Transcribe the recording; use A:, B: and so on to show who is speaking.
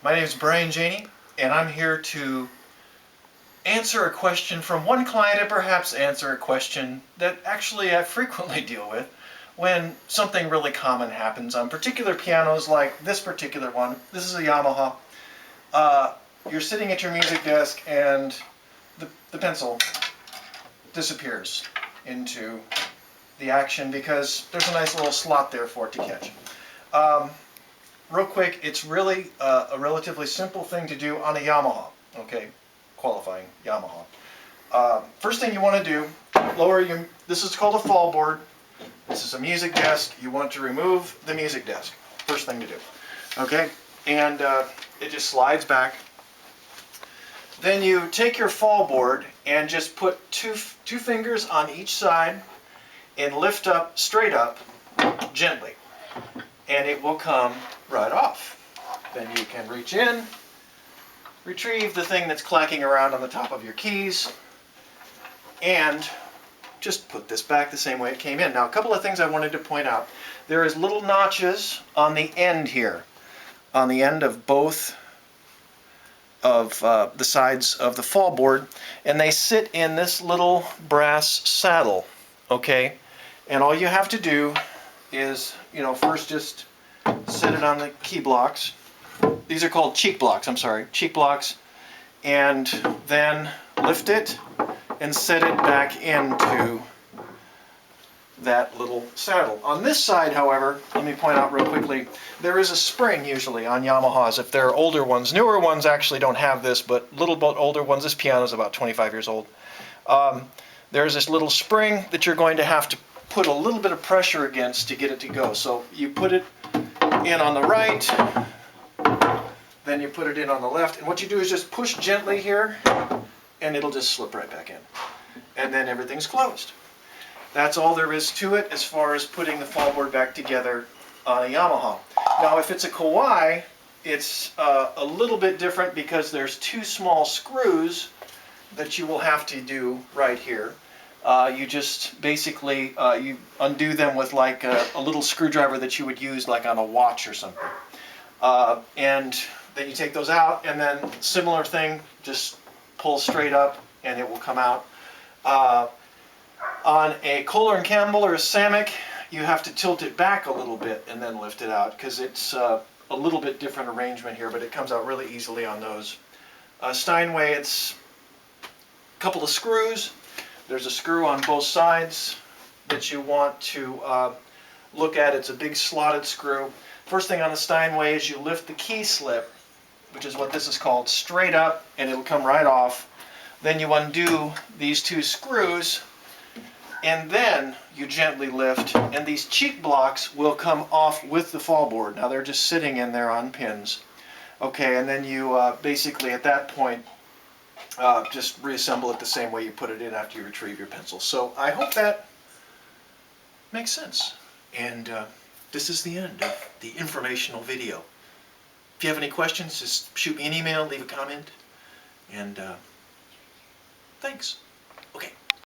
A: My name is Brian Janey, and I'm here to answer a question from one client and perhaps answer a question that actually I frequently deal with when something really common happens on particular pianos like this particular one. This is a Yamaha. You're sitting at your music desk and the pencil disappears into the action because there's a nice little slot there for it to catch. Real quick, it's really a relatively simple thing to do on a Yamaha. Okay, qualifying Yamaha. First thing you want to do, this is called a fall board. This is a music desk. You want to remove the music desk. First thing to do. Okay, and it just slides back. Then you take your fall board and just put two fingers on each side and lift up, straight up, gently. And it will come right off. Then you can reach in, retrieve the thing that's clacking around on the top of your keys, and just put this back the same way it came in. Now, a couple of things I wanted to point out. There is little notches on the end here, on the end of both of the sides of the fall board, and they sit in this little brass saddle, okay? And all you have to do is, first just set it on the key blocks. These are called cheek blocks, cheek blocks, and then lift it and set it back into that little saddle. On this side, however, let me point out real quickly, there is a spring usually on Yamahas. If they're older ones, newer ones actually don't have this, but little bit older ones, this piano is about 25 years old. There's this little spring that you're going to have to put a little bit of pressure against to get it to go. So you put it in on the right, then you put it in on the left, and what you do is just push gently here, and it'll just slip right back in. And then everything's closed. That's all there is to it as far as putting the fall board back together on a Yamaha. Now, if it's a Kawai, it's a little bit different because there's two small screws that you will have to do right here. You just basically you undo them with like a little screwdriver that you would use like on a watch or something. And then you take those out, and then similar thing, just pull straight up and it will come out. On a Kohler & Campbell or a Samick, you have to tilt it back a little bit and then lift it out because it's a little bit different arrangement here, but it comes out really easily on those. Steinway, it's a couple of screws. There's a screw on both sides that you want to look at. It's a big slotted screw. First thing on the Steinway is you lift the key slip, which is what this is called, straight up, and it'll come right off. Then you undo these two screws, and then you gently lift, and these cheek blocks will come off with the fall board. Now they're just sitting in there on pins. Okay, and then you basically at that point just reassemble it the same way you put it in after you retrieve your pencil. So I hope that makes sense. And this is the end of the informational video. If you have any questions, just shoot me an email, leave a comment, and thanks.